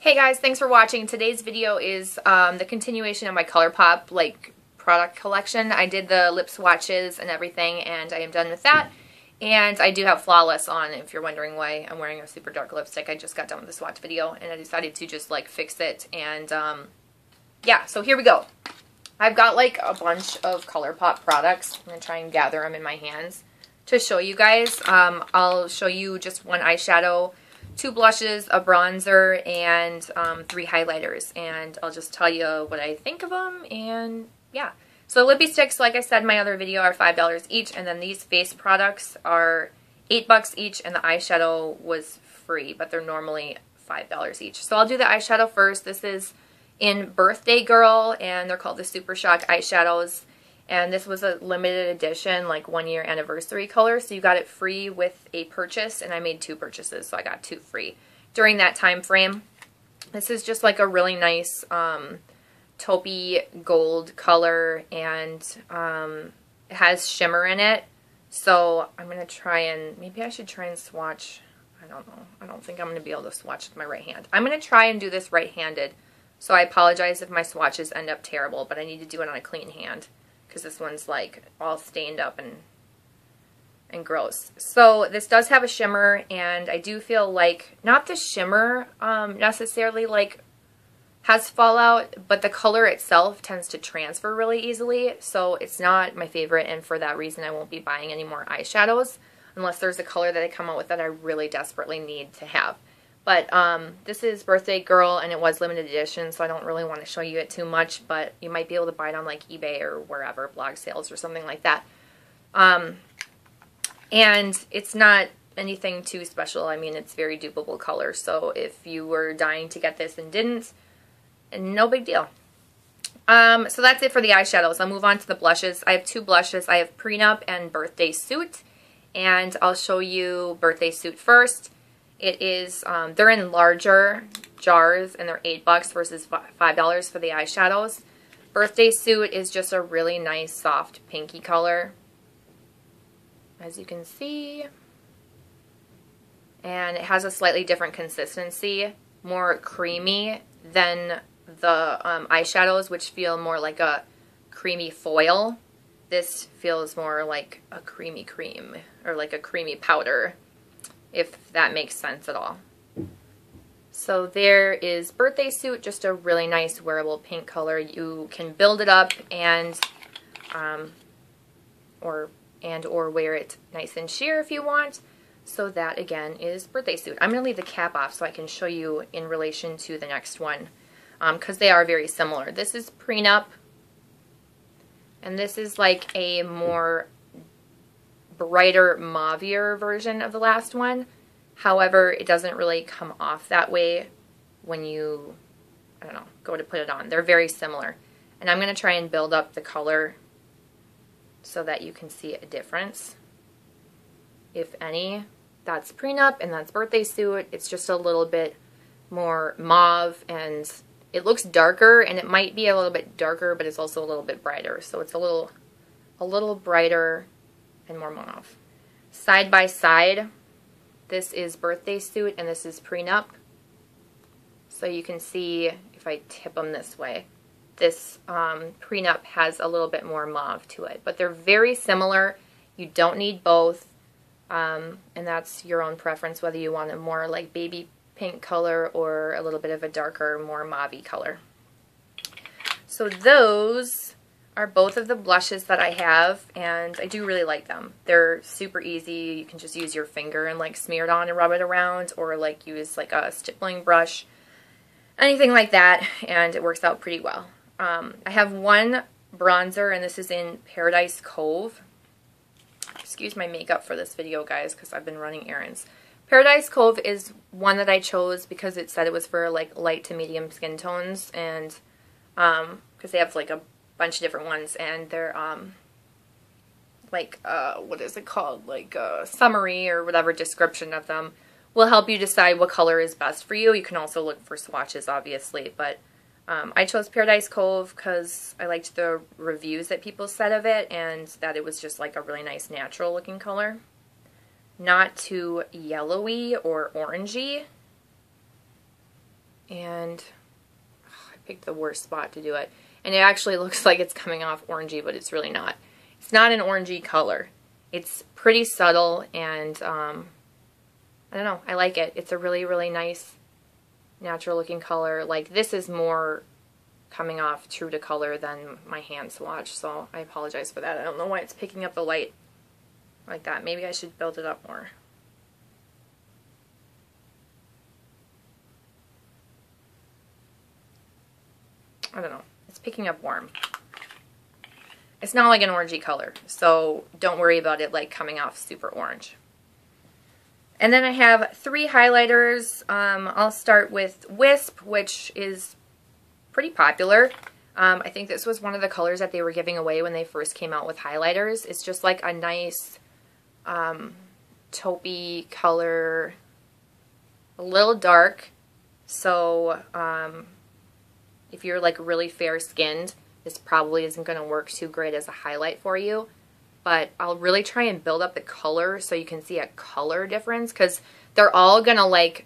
Hey guys, thanks for watching. Today's video is the continuation of my Colourpop product collection. I did the lip swatches and everything, and I am done with that. And I do have Flawless on, if you're wondering why I'm wearing a super dark lipstick. I just got done with the swatch video, and I decided to just fix it. And yeah, so here we go. I've got a bunch of Colourpop products. I'm going to try and gather them in my hands to show you guys. I'll show you just one eyeshadow, 2 blushes, a bronzer, and 3 highlighters. And I'll just tell you what I think of them, and yeah. So lippy sticks, like I said in my other video, are $5 each, and then these face products are $8 each, and the eyeshadow was free, but they're normally $5 each. So I'll do the eyeshadow first. This is in Birthday Girl, and they're called the Super Shock eyeshadows. And this was a limited edition, 1-year anniversary color, so you got it free with a purchase, and I made 2 purchases, so I got 2 free during that time frame. This is just a really nice taupey gold color, and it has shimmer in it. So I'm going to try and, maybe I should try and swatch. I don't know. I don't think I'm going to be able to swatch with my right hand. I'm going to try and do this right-handed, so I apologize if my swatches end up terrible, but I need to do it on a clean hand, because this one's all stained up and gross. So this does have a shimmer, and I do feel not the shimmer necessarily has fallout, but the color itself tends to transfer really easily, so it's not my favorite, and for that reason I won't be buying any more eyeshadows unless there's a color that they come out with that I really desperately need to have. But this is Birthday Girl, and it was limited edition, so I don't really want to show you it too much, but you might be able to buy it on eBay or wherever, blog sales or something like that. And it's not anything too special. I mean, it's very dupable color, so if you were dying to get this and didn't, no big deal. So that's it for the eyeshadows. I'll move on to the blushes. I have 2 blushes. I have Prenup and Birthday Suit, and I'll show you Birthday Suit first. It is, they're in larger jars, and they're $8 versus $5 for the eyeshadows. Birthday Suit is just a really nice, soft, pinky color, as you can see. And it has a slightly different consistency, more creamy than the eyeshadows, which feel more like a creamy foil. This feels more like a creamy cream, or like a creamy powder, if that makes sense at all. So there is Birthday Suit, just a really nice wearable pink color. You can build it up and or wear it nice and sheer if you want. So that again is Birthday Suit. I'm going to leave the cap off so I can show you in relation to the next one, because they are very similar. This is Prenup, and this is a more brighter, mauvier version of the last one. However, it doesn't really come off that way when you, I don't know, go to put it on. They're very similar. And I'm going to try and build up the color so that you can see a difference, if any. That's Prenup, and that's Birthday Suit. It's just a little bit more mauve, and it looks darker, and it might be a little bit darker, but it's also a little bit brighter. So it's a little brighter and more mauve. Side by side, this is Birthday Suit and this is Prenup. So you can see, if I tip them this way, this Prenup has a little bit more mauve to it. But they're very similar. You don't need both. And that's your own preference, whether you want a more baby pink color or a little bit of a darker, more mauve-y color. So those are both of the blushes that I have, and I do really like them. They're super easy. You can just use your finger and smear it on and rub it around, or use a stippling brush, anything like that, and it works out pretty well. I have one bronzer, and this is in Paradise Cove. Excuse my makeup for this video, guys, because I've been running errands. Paradise Cove is one that I chose because it said it was for light to medium skin tones, and because they have a bunch of different ones, and they're what is it called, summary or whatever description of them will help you decide what color is best for you. You can also look for swatches, obviously, but I chose Paradise Cove because I liked the reviews that people said of it, and that it was just a really nice natural looking color, not too yellowy or orangey. And I picked the worst spot to do it. And it actually looks like it's coming off orangey, but it's really not. It's not an orangey color. It's pretty subtle, and I don't know, I like it. It's a really, really nice, natural looking color. Like, this is more coming off true to color than my hand swatch, so I apologize for that. I don't know why it's picking up the light like that. Maybe I should build it up more. I don't know. It's picking up warm. It's not like an orangey color, so don't worry about it like coming off super orange. And then I have 3 highlighters. I'll start with Wisp, which is pretty popular. I think this was one of the colors that they were giving away when they first came out with highlighters. It's just like a nice taupey color, a little dark. So if you're like really fair skinned, this probably isn't going to work too great as a highlight for you. But I'll really try and build up the color so you can see a color difference, because they're all going to like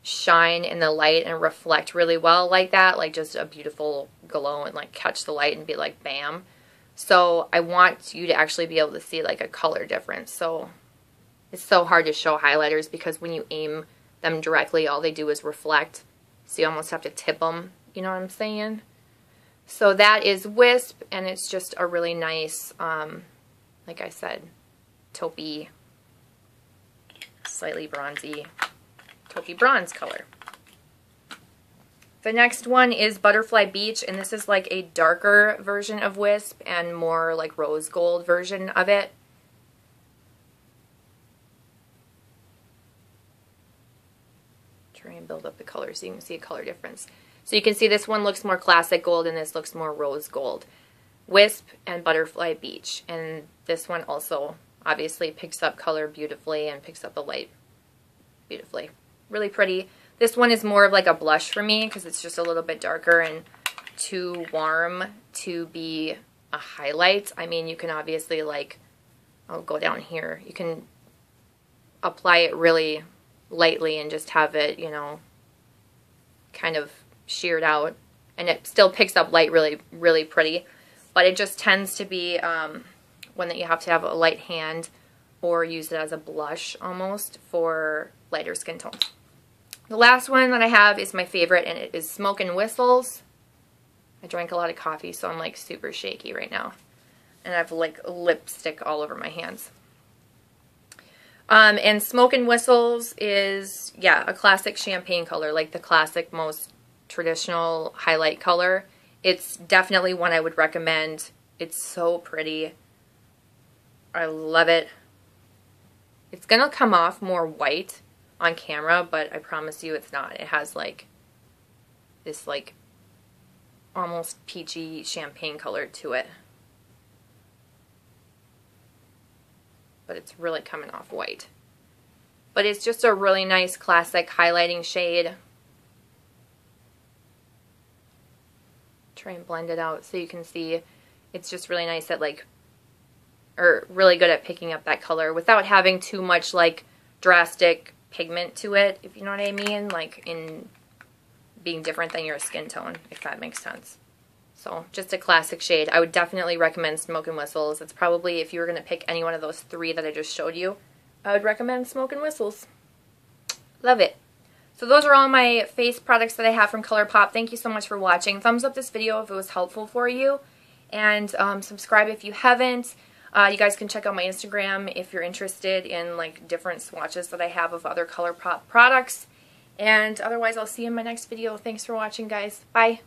shine in the light and reflect really well like that, like just a beautiful glow and like catch the light and be like bam. So I want you to actually be able to see like a color difference. So it's so hard to show highlighters because when you aim them directly, all they do is reflect. So you almost have to tip them, you know what I'm saying? So that is Wisp, and it's just a really nice, like I said, taupey, slightly bronzy, taupey bronze color. The next one is Butterfly Beach, and this is like a darker version of Wisp and more like rose gold version of it. Try and build up the color so you can see a color difference. So you can see this one looks more classic gold and this looks more rose gold. Wisp and Butterfly Beach. And this one also obviously picks up color beautifully and picks up the light beautifully. Really pretty. This one is more of like a blush for me because it's just a little bit darker and too warm to be a highlight. I mean, you can obviously like, I'll go down here. You can apply it really lightly and just have it, you know, kind of sheared out, and it still picks up light really, really pretty. But it just tends to be one that you have to have a light hand or use it as a blush almost for lighter skin tones. The last one that I have is my favorite, and it is Smoke and Whistles. I drank a lot of coffee, so I'm like super shaky right now. And I have like lipstick all over my hands. And Smoke and Whistles is, yeah, a classic champagne color, like the classic most traditional highlight color. It's definitely one I would recommend. It's so pretty. I love it. It's gonna come off more white on camera, but I promise you it's not. It has like this like almost peachy champagne color to it. But it's really coming off white. But it's just a really nice classic highlighting shade. Try and blend it out so you can see it's just really nice at like, or really good at picking up that color without having too much like drastic pigment to it, if you know what I mean, like in being different than your skin tone, if that makes sense. So just a classic shade. I would definitely recommend Smoke and Whistles. It's probably, if you were going to pick any one of those 3 that I just showed you, I would recommend Smoke and Whistles. Love it. So those are all my face products that I have from Colourpop. Thank you so much for watching. Thumbs up this video if it was helpful for you. And subscribe if you haven't. You guys can check out my Instagram if you're interested in like different swatches that I have of other Colourpop products. And otherwise, I'll see you in my next video. Thanks for watching, guys. Bye.